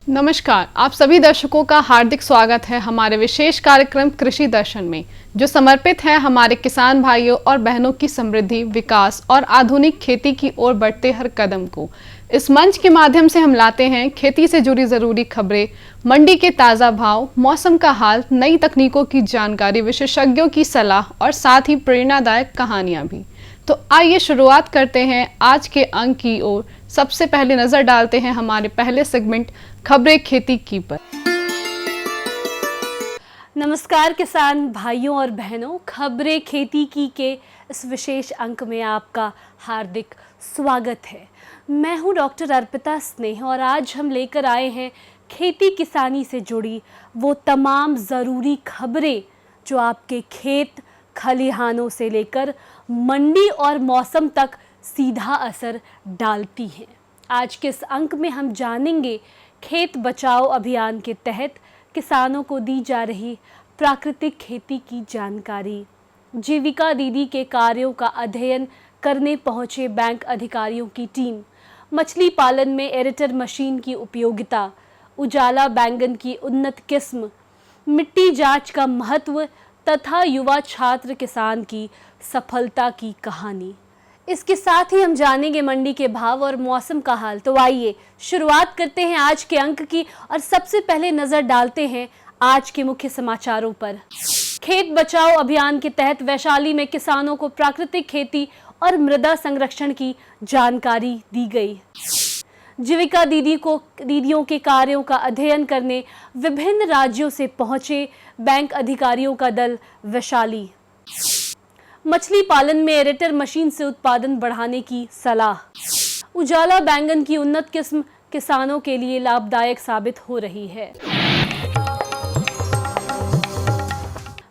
नमस्कार, आप सभी दर्शकों का हार्दिक स्वागत है हमारे विशेष कार्यक्रम कृषि दर्शन में, जो समर्पित है हमारे किसान भाइयों और बहनों की समृद्धि, विकास और आधुनिक खेती की ओर बढ़ते हर कदम को। इस मंच के माध्यम से हम लाते हैं खेती से जुड़ी जरूरी खबरें, मंडी के ताज़ा भाव, मौसम का हाल, नई तकनीकों की जानकारी, विशेषज्ञों की सलाह और साथ ही प्रेरणादायक कहानियां भी। तो आइए शुरुआत करते हैं आज के अंक की ओर। सबसे पहले नजर डालते हैं हमारे पहले सेगमेंट खबरें खेती की पर। नमस्कार किसान भाइयों और बहनों, खबरें खेती की के इस विशेष अंक में आपका हार्दिक स्वागत है। मैं हूं डॉक्टर अर्पिता स्नेह और आज हम लेकर आए हैं खेती किसानी से जुड़ी वो तमाम ज़रूरी खबरें जो आपके खेत खलिहानों से लेकर मंडी और मौसम तक सीधा असर डालती हैं। आज के इस अंक में हम जानेंगे खेत बचाओ अभियान के तहत किसानों को दी जा रही प्राकृतिक खेती की जानकारी, जीविका दीदी के कार्यों का अध्ययन करने पहुंचे बैंक अधिकारियों की टीम, मछली पालन में एरेटर मशीन की उपयोगिता, उजाला बैंगन की उन्नत किस्म, मिट्टी जांच का महत्व तथा युवा छात्र किसान की सफलता की कहानी। इसके साथ ही हम जानेंगे मंडी के भाव और मौसम का हाल। तो आइए शुरुआत करते हैं आज के अंक की और सबसे पहले नजर डालते हैं आज के मुख्य समाचारों पर। खेत बचाओ अभियान के तहत वैशाली में किसानों को प्राकृतिक खेती और मृदा संरक्षण की जानकारी दी गई। जीविका दीदियों के कार्यों का अध्ययन करने विभिन्न राज्यों से पहुंचे बैंक अधिकारियों का दल वैशाली। मछली पालन में एरेटर मशीन से उत्पादन बढ़ाने की सलाह। उजाला बैंगन की उन्नत किस्म किसानों के लिए लाभदायक साबित हो रही है।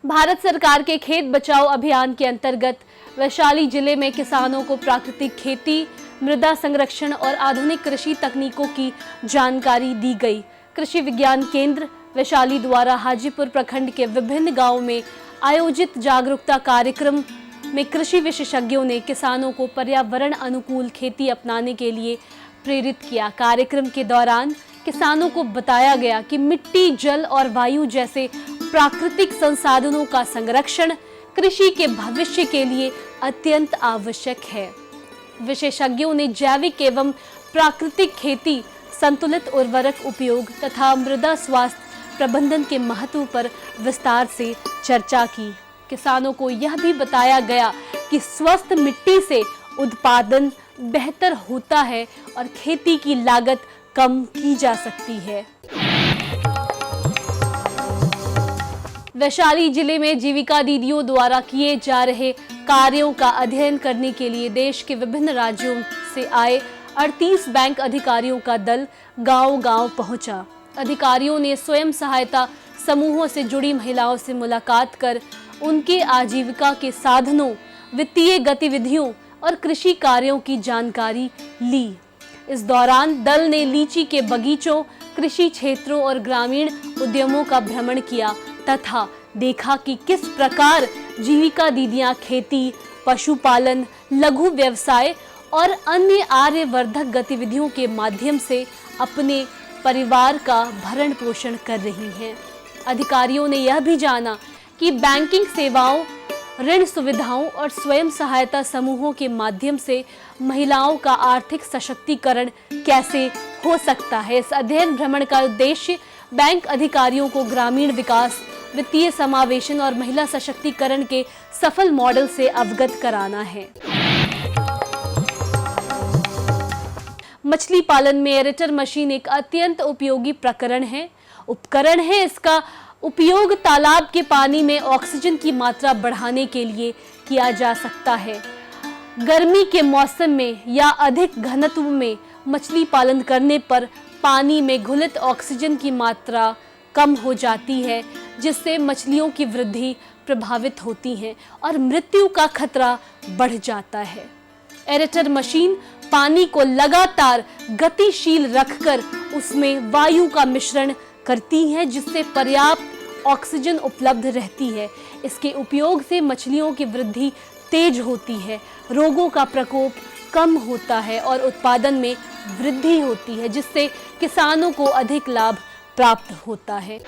भारत सरकार के खेत बचाओ अभियान के अंतर्गत वैशाली जिले में किसानों को प्राकृतिक खेती, मृदा संरक्षण और आधुनिक कृषि तकनीकों की जानकारी दी गई। कृषि विज्ञान केंद्र वैशाली द्वारा हाजीपुर प्रखंड के विभिन्न गांवों में आयोजित जागरूकता कार्यक्रम में कृषि विशेषज्ञों ने किसानों को पर्यावरण अनुकूल खेती अपनाने के लिए प्रेरित किया। कार्यक्रम के दौरान किसानों को बताया गया कि मिट्टी, जल और वायु जैसे प्राकृतिक संसाधनों का संरक्षण कृषि के भविष्य के लिए अत्यंत आवश्यक है। विशेषज्ञों ने जैविक एवं प्राकृतिक खेती, संतुलित उर्वरक उपयोग तथा मृदा स्वास्थ्य प्रबंधन के महत्व पर विस्तार से चर्चा की। किसानों को यह भी बताया गया कि स्वस्थ मिट्टी से उत्पादन बेहतर होता है और खेती की लागत कम की जा सकती है। वैशाली जिले में जीविका दीदियों द्वारा किए जा रहे कार्यों का अध्ययन करने के लिए देश के विभिन्न राज्यों से आए 38 बैंक अधिकारियों का दल गांव-गांव पहुंचा। अधिकारियों ने स्वयं सहायता समूहों से जुड़ी महिलाओं से मुलाकात कर उनके आजीविका के साधनों, वित्तीय गतिविधियों और कृषि कार्यों की जानकारी ली। इस दौरान दल ने लीची के बगीचों, कृषि क्षेत्रों और ग्रामीण उद्यमों का भ्रमण किया तथा देखा कि किस प्रकार जीविका दीदियां खेती, पशुपालन, लघु व्यवसाय और अन्य आर्यवर्धक गतिविधियों के माध्यम से अपने परिवार का भरण पोषण कर रही हैं। अधिकारियों ने यह भी जाना कि बैंकिंग सेवाओं, ऋण सुविधाओं और स्वयं सहायता समूहों के माध्यम से महिलाओं का आर्थिक सशक्तिकरण कैसे हो सकता है। इस अध्ययन भ्रमण का उद्देश्य बैंक अधिकारियों को ग्रामीण विकास, वित्तीय समावेशन और महिला सशक्तिकरण के सफल मॉडल से अवगत कराना है। मछली पालन में एरेटर मशीन एक अत्यंत उपयोगी उपकरण है। इसका उपयोग तालाब के पानी में ऑक्सीजन की मात्रा बढ़ाने के लिए किया जा सकता है। गर्मी के मौसम में या अधिक घनत्व में मछली पालन करने पर पानी में घुलित ऑक्सीजन की मात्रा कम हो जाती है, जिससे मछलियों की वृद्धि प्रभावित होती है और मृत्यु का खतरा बढ़ जाता है। एरेटर मशीन पानी को लगातार गतिशील रखकर उसमें वायु का मिश्रण करती है, जिससे पर्याप्त ऑक्सीजन उपलब्ध रहती है। इसके उपयोग से मछलियों की वृद्धि तेज होती है, रोगों का प्रकोप कम होता है और उत्पादन में वृद्धि होती है, जिससे किसानों को अधिक लाभ प्राप्त होता है।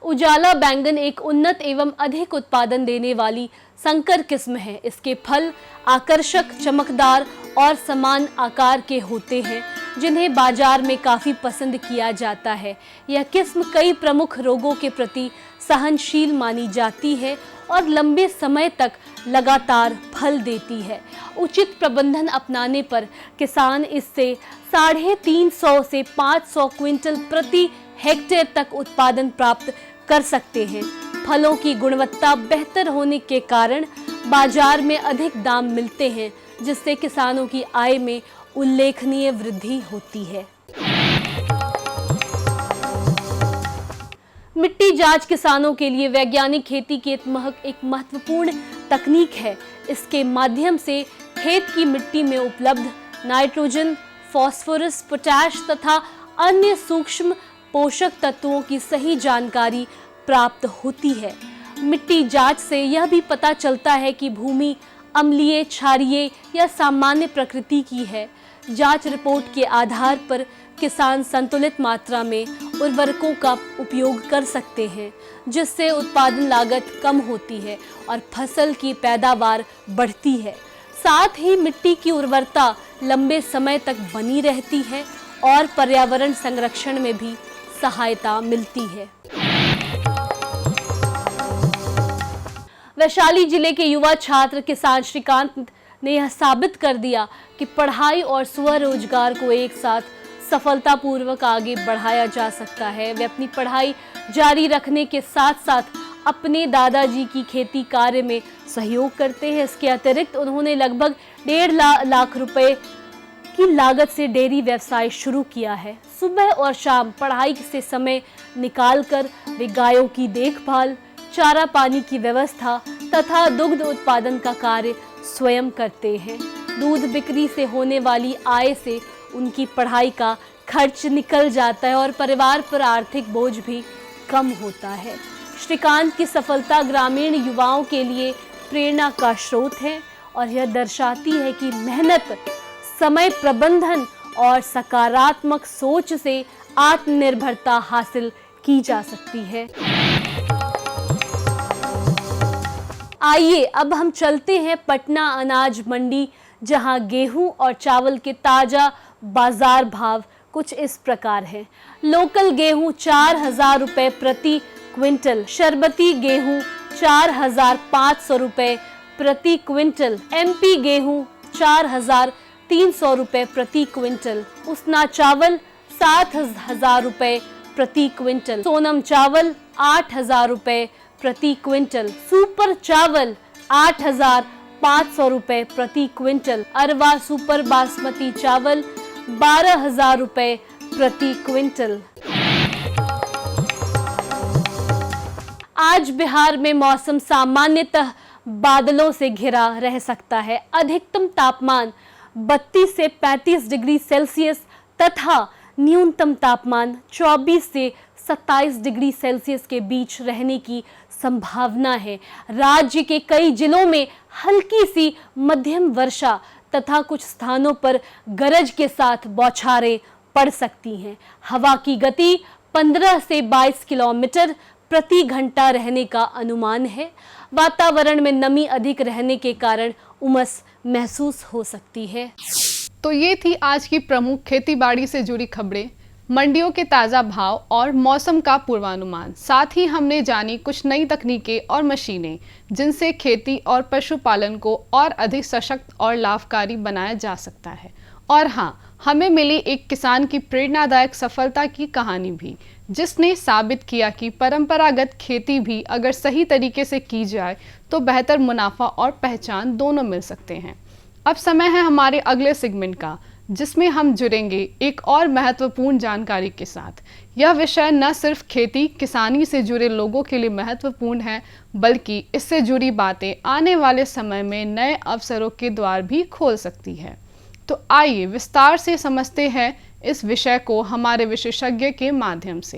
उजाला बैंगन एक उन्नत एवं अधिक उत्पादन देने वाली संकर किस्म है। इसके फल आकर्षक, चमकदार और समान आकार के होते हैं, जिन्हें बाजार में काफी पसंद किया जाता है। यह किस्म कई प्रमुख रोगों के प्रति सहनशील मानी जाती है और लंबे समय तक लगातार फल देती है। उचित प्रबंधन अपनाने पर किसान इससे 350 से 500 क्विंटल प्रति हेक्टेयर तक उत्पादन प्राप्त कर सकते हैं। फलों की गुणवत्ता बेहतर होने के कारण बाजार में अधिक दाम मिलते हैं, जिससे किसानों की आय में उल्लेखनीय वृद्धि होती है। मिट्टी जांच किसानों के लिए वैज्ञानिक खेती की एक महत्वपूर्ण तकनीक है। इसके माध्यम से खेत की मिट्टी में उपलब्ध नाइट्रोजन, फास्फोरस, पोटैश तथा अन्य सूक्ष्म पोषक तत्वों की सही जानकारी प्राप्त होती है। मिट्टी जांच से यह भी पता चलता है कि भूमि अम्लीय, क्षारीय या सामान्य प्रकृति की है। जांच रिपोर्ट के आधार पर किसान संतुलित मात्रा में उर्वरकों का उपयोग कर सकते हैं, जिससे उत्पादन लागत कम होती है और फसल की पैदावार बढ़ती है। साथ ही मिट्टी की उर्वरता लंबे समय तक बनी रहती है और पर्यावरण संरक्षण में भी सहायता मिलती है। वैशाली जिले के युवा छात्र किसान श्रीकांत ने यह साबित कर दिया कि पढ़ाई और स्वरोजगार को एक साथ सफलतापूर्वक आगे बढ़ाया जा सकता है। वे अपनी पढ़ाई जारी रखने के साथ साथ अपने दादाजी की खेती कार्य में सहयोग करते हैं। इसके अतिरिक्त उन्होंने लगभग 1.5 लाख रुपए की लागत से डेयरी व्यवसाय शुरू किया है। सुबह और शाम पढ़ाई से समय निकालकर वे गायों की देखभाल, चारा पानी की व्यवस्था तथा दुग्ध उत्पादन का कार्य स्वयं करते हैं। दूध बिक्री से होने वाली आय से उनकी पढ़ाई का खर्च निकल जाता है और परिवार पर आर्थिक बोझ भी कम होता है। श्रीकांत की सफलता ग्रामीण युवाओं के लिए प्रेरणा का स्रोत है और यह दर्शाती है कि मेहनत, समय प्रबंधन और सकारात्मक सोच से आत्मनिर्भरता हासिल की जा सकती है। आइए अब हम चलते हैं पटना अनाज मंडी, जहां गेहूं और चावल के ताजा बाजार भाव कुछ इस प्रकार हैं। लोकल गेहूं 4000 रुपए प्रति क्विंटल, शरबती गेहूं 4500 रुपए प्रति क्विंटल, एमपी गेहूं 4300 रुपए प्रति क्विंटल, उसना चावल 7000 रुपए प्रति क्विंटल, सोनम चावल 8000 रुपए प्रति क्विंटल, सुपर चावल 8500 रुपए प्रति क्विंटल, अरवा सुपर बासमती चावल 12000 रुपए प्रति क्विंटल। आज बिहार में मौसम सामान्यतः बादलों से घिरा रह सकता है। अधिकतम तापमान 32 से 35 डिग्री सेल्सियस तथा न्यूनतम तापमान 24 से 27 डिग्री सेल्सियस के बीच रहने की संभावना है। राज्य के कई जिलों में हल्की सी मध्यम वर्षा तथा कुछ स्थानों पर गरज के साथ बौछारें पड़ सकती हैं। हवा की गति 15 से 22 किलोमीटर प्रति घंटा रहने का अनुमान है। वातावरण में नमी अधिक रहने के कारण उमस महसूस हो सकती है। तो ये थी आज की प्रमुख खेतीबाड़ी से जुड़ी खबरें, मंडियों के ताज़ा भाव और मौसम का पूर्वानुमान। साथ ही हमने जानी कुछ नई तकनीकें और मशीनें जिनसे खेती और पशुपालन को और अधिक सशक्त और लाभकारी बनाया जा सकता है। और हाँ, हमें मिली एक किसान की प्रेरणादायक सफलता की कहानी भी, जिसने साबित किया कि परंपरागत खेती भी अगर सही तरीके से की जाए तो बेहतर मुनाफा और पहचान दोनों मिल सकते हैं। अब समय है हमारे अगले सेगमेंट का, जिसमें हम जुड़ेंगे एक और महत्वपूर्ण जानकारी के साथ। यह विषय न सिर्फ खेती किसानी से जुड़े लोगों के लिए महत्वपूर्ण है, बल्कि इससे जुड़ी बातें आने वाले समय में नए अवसरों के द्वार भी खोल सकती है। तो आइए विस्तार से समझते हैं इस विषय को हमारे विशेषज्ञ के माध्यम से।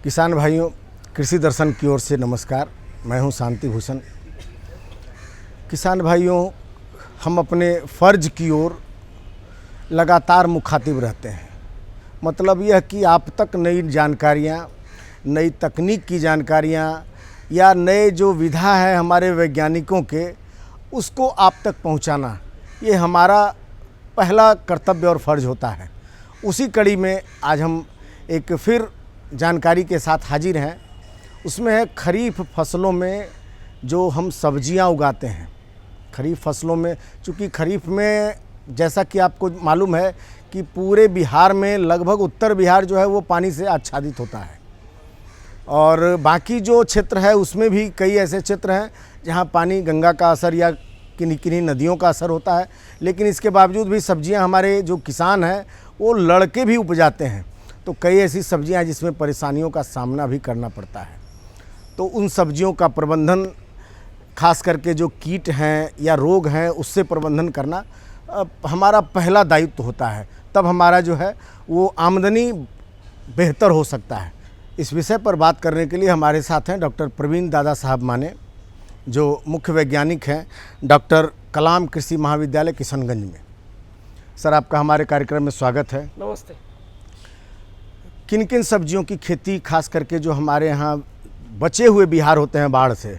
किसान भाइयों, कृषि दर्शन की ओर से नमस्कार। मैं हूं शांति भूषण। किसान भाइयों, हम अपने फ़र्ज की ओर लगातार मुखातिब रहते हैं। मतलब यह कि आप तक नई जानकारियाँ, नई तकनीक की जानकारियाँ या नए जो विधा है हमारे वैज्ञानिकों के, उसको आप तक पहुंचाना, ये हमारा पहला कर्तव्य और फ़र्ज होता है। उसी कड़ी में आज हम एक फिर जानकारी के साथ हाजिर हैं। उसमें है खरीफ फसलों में जो हम सब्जियां उगाते हैं। खरीफ फसलों में, चूँकि खरीफ में जैसा कि आपको मालूम है कि पूरे बिहार में लगभग उत्तर बिहार जो है वो पानी से आच्छादित होता है, और बाकी जो क्षेत्र है उसमें भी कई ऐसे क्षेत्र हैं जहाँ पानी, गंगा का असर या किन्हीं किन्हीं नदियों का असर होता है। लेकिन इसके बावजूद भी सब्जियां हमारे जो किसान हैं वो लड़के भी उपजाते हैं। तो कई ऐसी सब्जियां हैं जिसमें परेशानियों का सामना भी करना पड़ता है। तो उन सब्जियों का प्रबंधन, खास करके जो कीट हैं या रोग हैं, उससे प्रबंधन करना हमारा पहला दायित्व होता है। तब हमारा जो है वो आमदनी बेहतर हो सकता है। इस विषय पर बात करने के लिए हमारे साथ हैं डॉक्टर प्रवीण दादा साहब माने, जो मुख्य वैज्ञानिक हैं डॉक्टर कलाम कृषि महाविद्यालय किशनगंज में। सर, आपका हमारे कार्यक्रम में स्वागत है। नमस्ते। किन किन सब्जियों की खेती, खास करके जो हमारे यहाँ बचे हुए बिहार होते हैं बाढ़ से,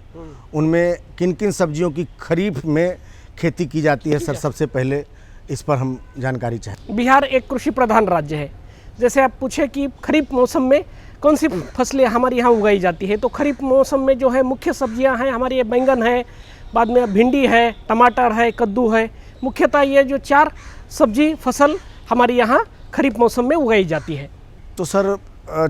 उनमें किन किन सब्जियों की खरीफ में खेती की जाती है? सर, सबसे पहले इस पर हम जानकारी चाहें। बिहार एक कृषि प्रधान राज्य है। जैसे आप पूछे कि खरीफ मौसम में कौन सी फसलें हमारे यहाँ उगाई जाती है, तो खरीफ मौसम में जो है मुख्य सब्जियाँ हैं हमारे ये बैंगन है, बाद में भिंडी है, टमाटर है, कद्दू है। मुख्यतः ये जो 4 सब्जी फसल हमारे यहाँ खरीफ मौसम में उगाई जाती है। तो सर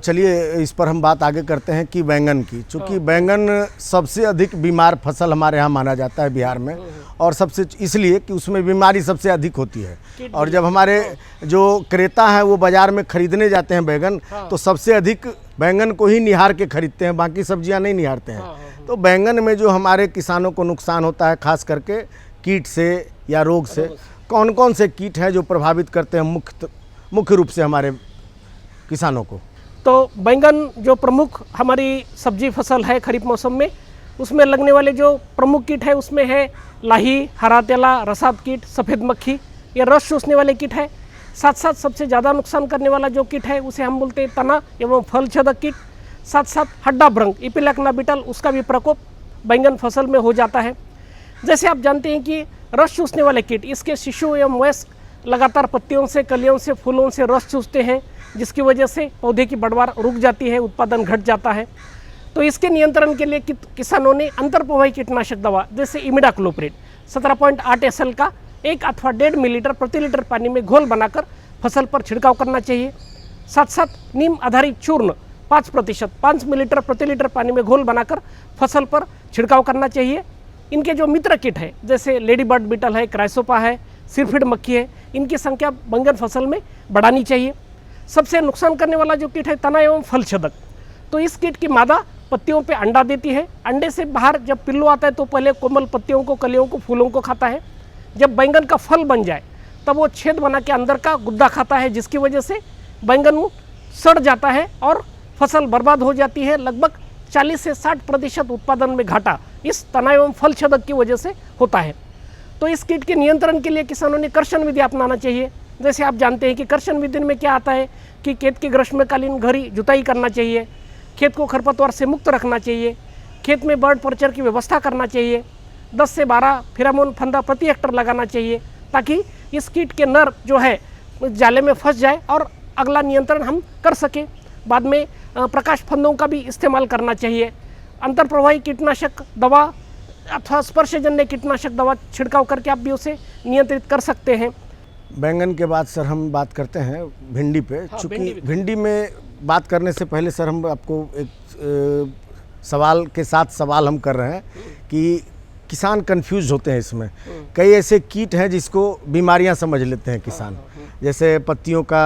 चलिए इस पर हम बात आगे करते हैं कि बैंगन की। चूँकि बैंगन सबसे अधिक बीमार फसल हमारे यहाँ माना जाता है बिहार में, और सबसे इसलिए कि उसमें बीमारी सबसे अधिक होती है। और जब हमारे जो क्रेता हैं वो बाज़ार में ख़रीदने जाते हैं बैंगन, तो सबसे अधिक बैंगन को ही निहार के खरीदते हैं, बाकी सब्जियां नहीं निहारते हैं। तो बैंगन में जो हमारे किसानों को नुकसान होता है, खास करके कीट से या रोग से, कौन कौन से कीट हैं जो प्रभावित करते हैं मुख्य रूप से हमारे किसानों को? तो बैंगन जो प्रमुख हमारी सब्जी फसल है खरीफ मौसम में, उसमें लगने वाले जो प्रमुख कीट है उसमें है लाही, हरा तेला, रसाद कीट, सफ़ेद मक्खी। ये रस चूसने वाले कीट है। साथ साथ सबसे ज़्यादा नुकसान करने वाला जो कीट है उसे हम बोलते हैं तना एवं फल छेदक कीट। साथ साथ हड्डा भ्रंग, इपिलेक्ना बीटल, उसका भी प्रकोप बैंगन फसल में हो जाता है। जैसे आप जानते हैं कि रस चूसने वाले कीट, इसके शिशु एवं वयस्क लगातार पत्तियों से, कलियों से, फूलों से रस चूसते हैं, जिसकी वजह से पौधे की बढ़वार रुक जाती है, उत्पादन घट जाता है। तो इसके नियंत्रण के लिए किसानों ने अंतरप्रवाही कीटनाशक दवा जैसे इमिडाक्लोप्रिड 17.8 SL का 1 अथवा 1.5 मिलीलीटर प्रति लीटर पानी में घोल बनाकर फसल पर छिड़काव करना चाहिए। साथ साथ नीम आधारित चूर्ण 5% 5 मिलीलीटर प्रति लीटर पानी में घोल बनाकर फसल पर छिड़काव करना चाहिए। इनके जो मित्र कीट है जैसे लेडी बर्ड बीटल है, क्राइसोपा है, सिरफिड मक्खी है, इनकी संख्या बैंगन फसल में बढ़ानी चाहिए। सबसे नुकसान करने वाला जो कीट है तना एवं फल छेदक। तो इस कीट की मादा पत्तियों पे अंडा देती है। अंडे से बाहर जब पिल्लू आता है तो पहले कोमल पत्तियों को, कलियों को, फूलों को खाता है। जब बैंगन का फल बन जाए तब वो छेद बना के अंदर का गुद्दा खाता है, जिसकी वजह से बैंगन सड़ जाता है और फसल बर्बाद हो जाती है। लगभग 40 से 60% उत्पादन में घाटा इस तना एवं फल छेदक की वजह से होता है। तो इस कीट के नियंत्रण के लिए किसानों ने कर्षण विधि अपनाना चाहिए। जैसे आप जानते हैं कि कर्षण विधि में क्या आता है कि खेत की ग्रीष्मकालीन गहरी जुताई करना चाहिए, खेत को खरपतवार से मुक्त रखना चाहिए, खेत में बर्ड पर्चर की व्यवस्था करना चाहिए, 10 से 12 फेरामोन फंदा प्रति हेक्टर लगाना चाहिए, ताकि इस कीट के नर जो है जाले में फंस जाए और अगला नियंत्रण हम कर सकें। बाद में प्रकाश फंदों का भी इस्तेमाल करना चाहिए। अंतरप्रवाही कीटनाशक दवा अथवा स्पर्शजन्य कीटनाशक दवा छिड़काव करके आप भी उसे नियंत्रित कर सकते हैं। बैंगन के बाद सर हम बात करते हैं भिंडी पे। चूँकि भिंडी में बात करने से पहले सर हम आपको एक सवाल के साथ सवाल हम कर रहे हैं कि किसान कंफ्यूज होते हैं इसमें। कई ऐसे कीट हैं जिसको बीमारियां समझ लेते हैं किसान, जैसे पत्तियों का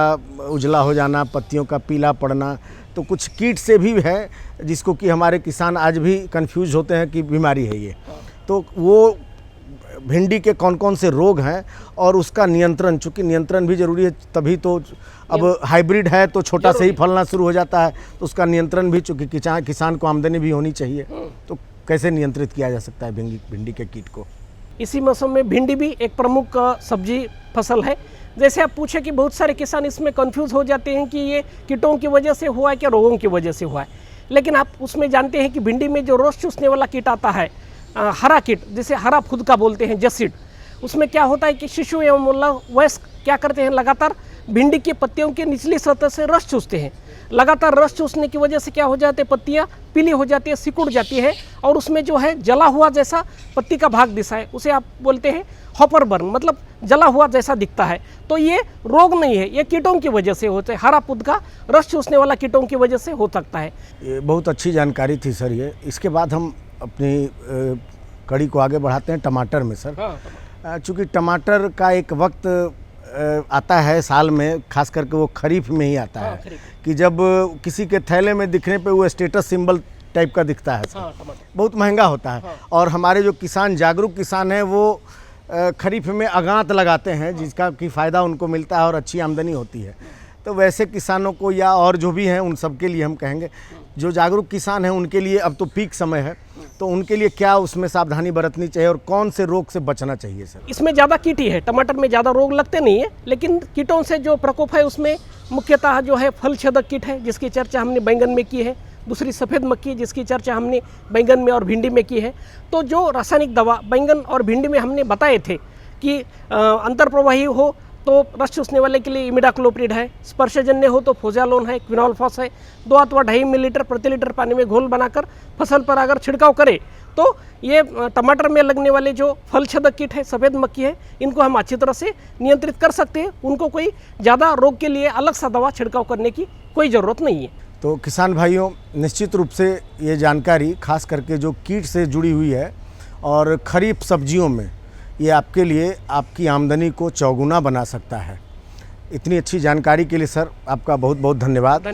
उजला हो जाना, पत्तियों का पीला पड़ना। तो कुछ कीट से भी है जिसको कि हमारे किसान आज भी कंफ्यूज होते हैं कि बीमारी है ये। तो वो भिंडी के कौन कौन से रोग हैं और उसका नियंत्रण, चूँकि नियंत्रण भी ज़रूरी है, तभी तो अब हाइब्रिड है तो छोटा से ही फलना शुरू हो जाता है, तो उसका नियंत्रण भी, चूँकि किसान को आमदनी भी होनी चाहिए, तो कैसे नियंत्रित किया जा सकता है भिंडी के कीट को? इसी मौसम में भिंडी भी एक प्रमुख सब्जी फसल है। जैसे आप पूछे कि बहुत सारे किसान इसमें कंफ्यूज हो जाते हैं कि ये कीटों की वजह से हुआ है क्या रोगों की वजह से हुआ है, लेकिन आप उसमें जानते हैं कि भिंडी में जो रस चूसने वाला कीट आता है, हरा कीट, जिसे हरा फुद का बोलते हैं, जसीड, उसमें क्या होता है कि शिशु एवं वयस्क क्या करते हैं, लगातार भिंडी की पत्तियों की निचली सतह से रस चूसते हैं। लगातार रस चूसने की वजह से क्या हो जाते हैं, पत्तियाँ पीली हो जाती है, सिकुड़ जाती है, और उसमें जो है जला हुआ जैसा पत्ती का भाग दिशा है, उसे आप बोलते हैं हॉपर बर्न, मतलब जला हुआ जैसा दिखता है। तो ये रोग नहीं है, ये कीटों की वजह से होते हैं, हरा पुद का रस चूसने वाला कीटों की वजह से हो सकता है। ये बहुत अच्छी जानकारी थी सर ये। इसके बाद हम अपनी कड़ी को आगे बढ़ाते हैं टमाटर में सर। चूँकि टमाटर का एक वक्त आता है साल में, खास करके वो खरीफ में ही आता है, कि जब किसी के थैले में दिखने पे वो स्टेटस सिंबल टाइप का दिखता है सर। बहुत महंगा होता है, और हमारे जो किसान, जागरूक किसान हैं, वो खरीफ में अगांत लगाते हैं, जिसका कि फ़ायदा उनको मिलता है और अच्छी आमदनी होती है। तो वैसे किसानों को, या और जो भी हैं, उन सब के लिए हम कहेंगे, जो जागरूक किसान हैं उनके लिए अब तो पीक समय है, तो उनके लिए क्या उसमें सावधानी बरतनी चाहिए और कौन से रोग से बचना चाहिए सर? इसमें ज़्यादा कीट ही है, टमाटर में ज़्यादा रोग लगते नहीं है, लेकिन कीटों से जो प्रकोप है उसमें मुख्यतः जो है फल छेदक कीट है, जिसकी चर्चा हमने बैंगन में की है। दूसरी सफ़ेद मक्खी, जिसकी चर्चा हमने बैंगन में और भिंडी में की है। तो जो रासायनिक दवा बैंगन और भिंडी में हमने बताए थे कि अंतर्प्रवाही हो तो रस चूसने वाले के लिए इमिडाक्लोप्रिड है, स्पर्शजन्य हो तो फोजालोन है, क्विनोल्फॉस है। 2 अथवा 2.5 मिलीलीटर प्रति लीटर पानी में घोल बनाकर फसल पर अगर छिड़काव करें तो ये टमाटर में लगने वाले जो फल छेदक कीट है, सफ़ेद मक्खी है, इनको हम अच्छी तरह से नियंत्रित कर सकते हैं। उनको कोई ज़्यादा रोग के लिए अलग सा दवा छिड़काव करने की कोई ज़रूरत नहीं है। तो किसान भाइयों, निश्चित रूप से ये जानकारी खास करके जो कीट से जुड़ी हुई है और खरीफ सब्जियों में, ये आपके लिए आपकी आमदनी को चौगुना बना सकता है। इतनी अच्छी जानकारी के लिए सर आपका बहुत बहुत धन्यवाद।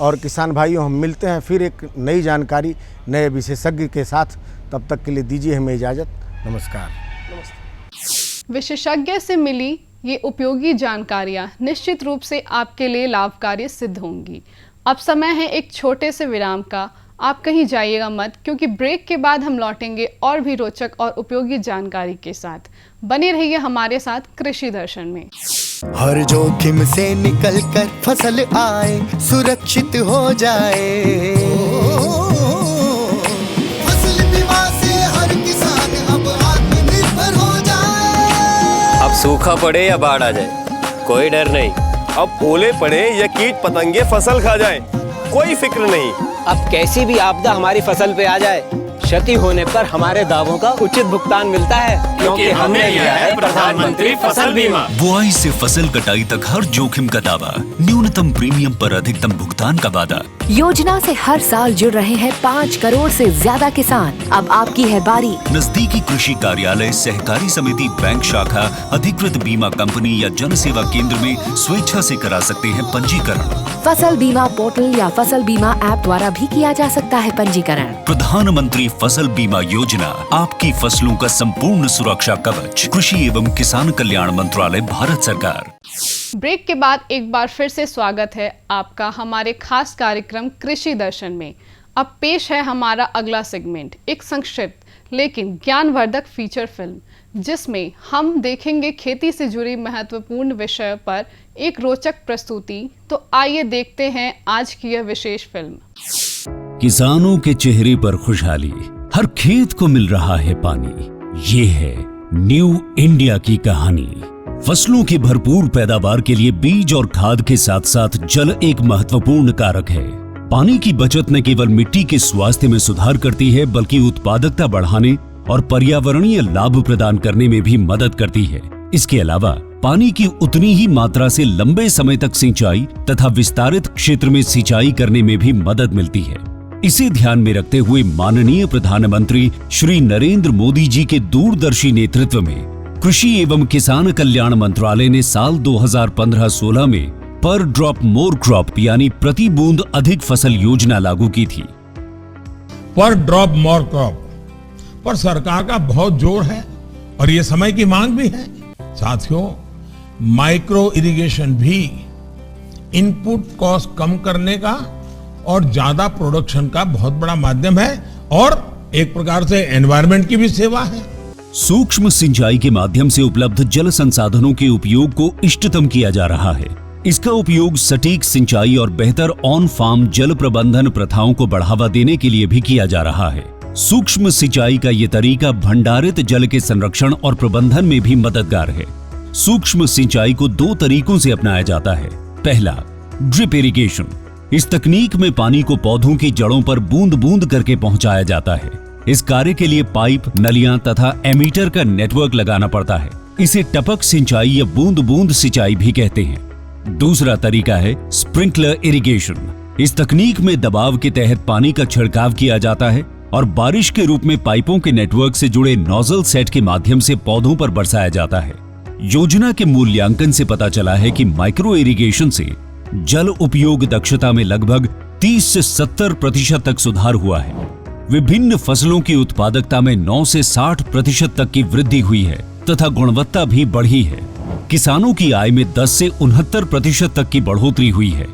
और किसान भाइयों, हम मिलते हैं फिर एक नई जानकारी, नए विशेषज्ञ के साथ। तब तक के लिए दीजिए हमें इजाज़त। नमस्कार। विशेषज्ञ से मिली ये उपयोगी जानकारियाँ निश्चित रूप से आपके लिए लाभकारी सिद्ध होंगी। अब समय है एक छोटे से विराम का। आप कहीं जाइएगा मत, क्योंकि ब्रेक के बाद हम लौटेंगे और भी रोचक और उपयोगी जानकारी के साथ। बने रहिए हमारे साथ कृषि दर्शन में। हर जोखिम से निकल कर फसल आए, सुरक्षित हो जाए। फसल बीमा से हर किसान अब आत्मनिर्भर हो जाए। अब सूखा पड़े या बाढ़ आ जाए, कोई डर नहीं। अब ओले पड़े या कीट पतंगे फसल खा जाए, कोई फिक्र नहीं। अब कैसी भी आपदा हमारी फसल पे आ जाए, क्षति होने पर हमारे दावों का उचित भुगतान मिलता है, क्योंकि हमने लिया है प्रधानमंत्री फसल बीमा। बुआई से फसल कटाई तक हर जोखिम का दावा, न्यूनतम प्रीमियम पर अधिकतम भुगतान का वादा। योजना से हर साल जुड़ रहे हैं 5 करोड़ से ज्यादा किसान। अब आपकी है बारी। नजदीकी कृषि कार्यालय, सहकारी समिति, बैंक शाखा, अधिकृत बीमा कंपनी या जन सेवा केंद्र में स्वेच्छा से करा सकते हैं पंजीकरण। फसल बीमा पोर्टल या फसल बीमा ऐप द्वारा भी किया जा सकता है पंजीकरण। प्रधानमंत्री फसल बीमा योजना, आपकी फसलों का संपूर्ण सुरक्षा कवच। कृषि एवं किसान कल्याण मंत्रालय, भारत सरकार। ब्रेक के बाद एक बार फिर से स्वागत है आपका हमारे खास कार्यक्रम कृषि दर्शन में। अब पेश है हमारा अगला सेगमेंट, एक संक्षिप्त लेकिन ज्ञानवर्धक फीचर फिल्म, जिसमें हम देखेंगे खेती से जुड़ी महत्वपूर्ण विषय पर एक रोचक प्रस्तुति। तो आइए देखते हैं आज की यह विशेष फिल्म। किसानों के चेहरे पर खुशहाली, हर खेत को मिल रहा है पानी। ये है न्यू इंडिया की कहानी। फसलों की भरपूर पैदावार के लिए बीज और खाद के साथ साथ जल एक महत्वपूर्ण कारक है। पानी की बचत न केवल मिट्टी के स्वास्थ्य में सुधार करती है, बल्कि उत्पादकता बढ़ाने और पर्यावरणीय लाभ प्रदान करने में भी मदद करती है। इसके अलावा पानी की उतनी ही मात्रा से लंबे समय तक सिंचाई तथा विस्तारित क्षेत्र में सिंचाई करने में भी मदद मिलती है। इसे ध्यान में रखते हुए माननीय प्रधानमंत्री श्री नरेंद्र मोदी जी के दूरदर्शी नेतृत्व में कृषि एवं किसान कल्याण मंत्रालय ने साल 2015-16 में पर ड्रॉप मोर क्रॉप यानी प्रति बूंद अधिक फसल योजना लागू की थी। पर ड्रॉप मोर क्रॉप पर सरकार का बहुत जोर है। और ये समय की मांग भी है। साथियों, माइक्रो इरिगेशन भी इनपुट कॉस्ट कम करने का और ज्यादा प्रोडक्शन का बहुत बड़ा माध्यम है और एक प्रकार से एनवायरनमेंट की भी सेवा है। सूक्ष्म सिंचाई के माध्यम से उपलब्ध जल संसाधनों के उपयोग को इष्टतम किया जा रहा है। इसका उपयोग सटीक सिंचाई और बेहतर ऑन फार्म जल प्रबंधन प्रथाओं को बढ़ावा देने के लिए भी किया जा रहा है। सूक्ष्म सिंचाई का ये तरीका भंडारित जल के संरक्षण और प्रबंधन में भी मददगार है। सूक्ष्म सिंचाई को 2 तरीकों से अपनाया जाता है। पहला, ड्रिप इरिगेशन। इस तकनीक में पानी को पौधों की जड़ों पर बूंद बूंद करके पहुंचाया जाता है। इस कार्य के लिए पाइप, नलियां तथा एमीटर का नेटवर्क लगाना पड़ता है। इसे टपक सिंचाई या बूंद बूंद सिंचाई भी कहते हैं। दूसरा तरीका है स्प्रिंकलर इरिगेशन। इस तकनीक में दबाव के तहत पानी का छिड़काव किया जाता है और बारिश के रूप में पाइपों के नेटवर्क से जुड़े नोजल सेट के माध्यम से पौधों पर बरसाया जाता है। योजना के मूल्यांकन से पता चला है कि माइक्रो इरिगेशन से जल उपयोग दक्षता में लगभग 30 से 70% तक सुधार हुआ है। विभिन्न फसलों की उत्पादकता में 9 से 60% तक की वृद्धि हुई है तथा गुणवत्ता भी बढ़ी है। किसानों की आय में 10 से 69% तक की बढ़ोतरी हुई है।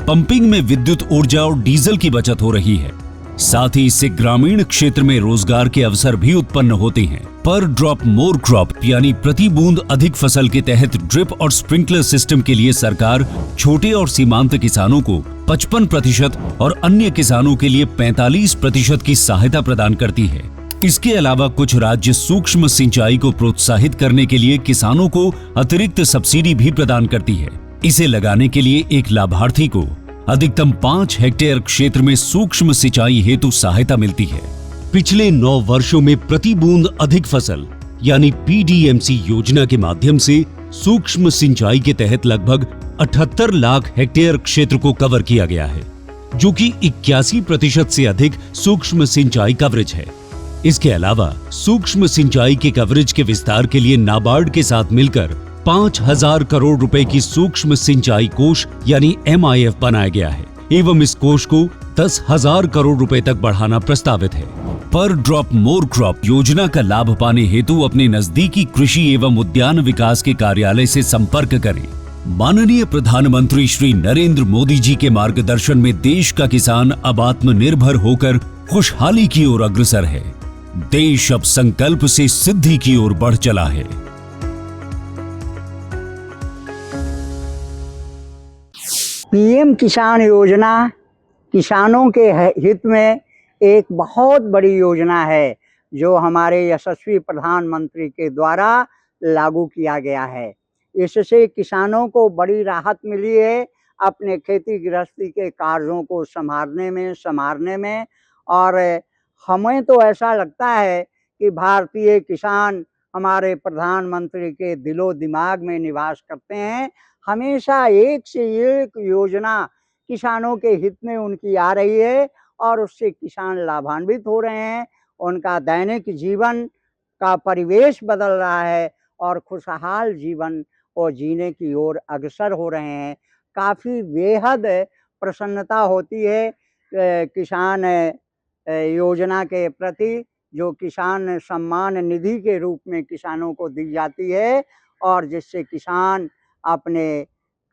पंपिंग में विद्युत ऊर्जा और डीजल की बचत हो रही है। साथ ही इससे ग्रामीण क्षेत्र में रोजगार के अवसर भी उत्पन्न होते हैं। पर ड्रॉप मोर क्रॉप यानी प्रति बूंद अधिक फसल के तहत ड्रिप और स्प्रिंकलर सिस्टम के लिए सरकार छोटे और सीमांत किसानों को 55% और अन्य किसानों के लिए 45% की सहायता प्रदान करती है। इसके अलावा कुछ राज्य सूक्ष्म सिंचाई को प्रोत्साहित करने के लिए किसानों को अतिरिक्त सब्सिडी भी प्रदान करती है। इसे लगाने के लिए एक लाभार्थी को अधिकतम 5 हेक्टेयर क्षेत्र में सूक्ष्म सिंचाई हेतु सहायता मिलती है। पिछले 9 वर्षों में प्रति बूंद अधिक फसल यानी PDMC योजना के माध्यम से सूक्ष्म सिंचाई के तहत लगभग 78 लाख हेक्टेयर क्षेत्र को कवर किया गया है, जो कि 81% से अधिक सूक्ष्म सिंचाई कवरेज है। इसके अलावा सूक्ष्म सिंचाई के कवरेज के विस्तार के लिए नाबार्ड के साथ मिलकर 5,000 करोड़ रुपए की सूक्ष्म सिंचाई कोष यानी MIF बनाया गया है एवं इस कोष को 10,000 करोड़ रुपए तक बढ़ाना प्रस्तावित है। पर ड्रॉप मोर क्रॉप योजना का लाभ पाने हेतु अपने नजदीकी कृषि एवं उद्यान विकास के कार्यालय से संपर्क करें। माननीय प्रधानमंत्री श्री नरेंद्र मोदी जी के मार्गदर्शन में देश का किसान अब आत्मनिर्भर होकर खुशहाली की ओर अग्रसर है। देश अब संकल्प से सिद्धि की ओर बढ़ चला है। PM किसान योजना किसानों के हित में एक बहुत बड़ी योजना है, जो हमारे यशस्वी प्रधानमंत्री के द्वारा लागू किया गया है। इससे किसानों को बड़ी राहत मिली है अपने खेती गृहस्थी के कार्यों को संभालने में और हमें तो ऐसा लगता है कि भारतीय किसान हमारे प्रधानमंत्री के दिलो दिमाग में निवास करते हैं। हमेशा एक से एक योजना किसानों के हित में उनकी आ रही है और उससे किसान लाभान्वित हो रहे हैं। उनका दैनिक जीवन का परिवेश बदल रहा है और खुशहाल जीवन को जीने की ओर अग्रसर हो रहे हैं। काफ़ी बेहद प्रसन्नता होती है किसान योजना के प्रति, जो किसान सम्मान निधि के रूप में किसानों को दी जाती है और जिससे किसान अपने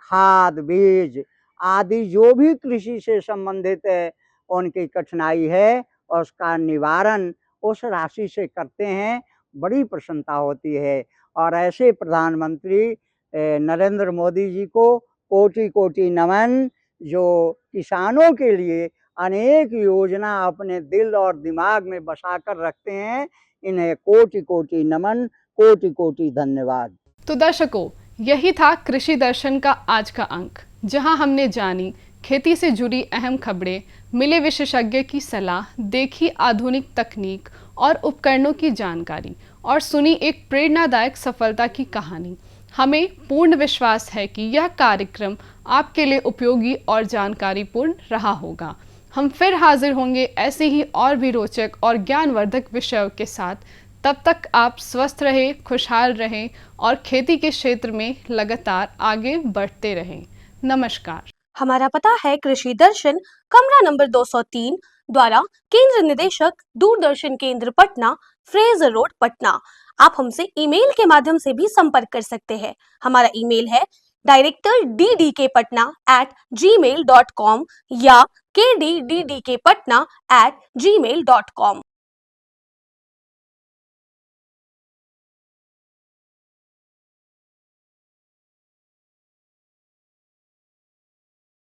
खाद बीज आदि जो भी कृषि से संबंधित उनकी कठिनाई है उसका निवारण उस राशि से करते हैं। बड़ी प्रसन्नता होती है और ऐसे प्रधानमंत्री नरेंद्र मोदी जी को कोटि कोटि नमन, जो किसानों के लिए अनेक योजना अपने दिल और दिमाग में बसा कर रखते हैं। इन्हें कोटि कोटि नमन, कोटि कोटि धन्यवाद। तो दर्शकों, यही था कृषि दर्शन का आज का अंक, जहां हमने जानी खेती से जुड़ी अहम खबरें, मिले विशेषज्ञ की सलाह, देखी आधुनिक तकनीक और उपकरणों की जानकारी और सुनी एक प्रेरणादायक सफलता की कहानी। हमें पूर्ण विश्वास है कि यह कार्यक्रम आपके लिए उपयोगी और जानकारीपूर्ण रहा होगा। हम फिर हाजिर होंगे ऐसे ही और भी रोचक और ज्ञानवर्धक विषयों के साथ। तब तक आप स्वस्थ रहें, खुशहाल रहें और खेती के क्षेत्र में लगातार आगे बढ़ते रहें। नमस्कार। हमारा पता है कृषि दर्शन, कमरा नंबर 203 द्वारा केंद्र निदेशक दूरदर्शन केंद्र पटना, फ्रेजर रोड पटना। आप हमसे ईमेल के माध्यम से भी संपर्क कर सकते हैं। हमारा ईमेल है directorddkpatna@gmail.com या kddkpatna@gmail.com।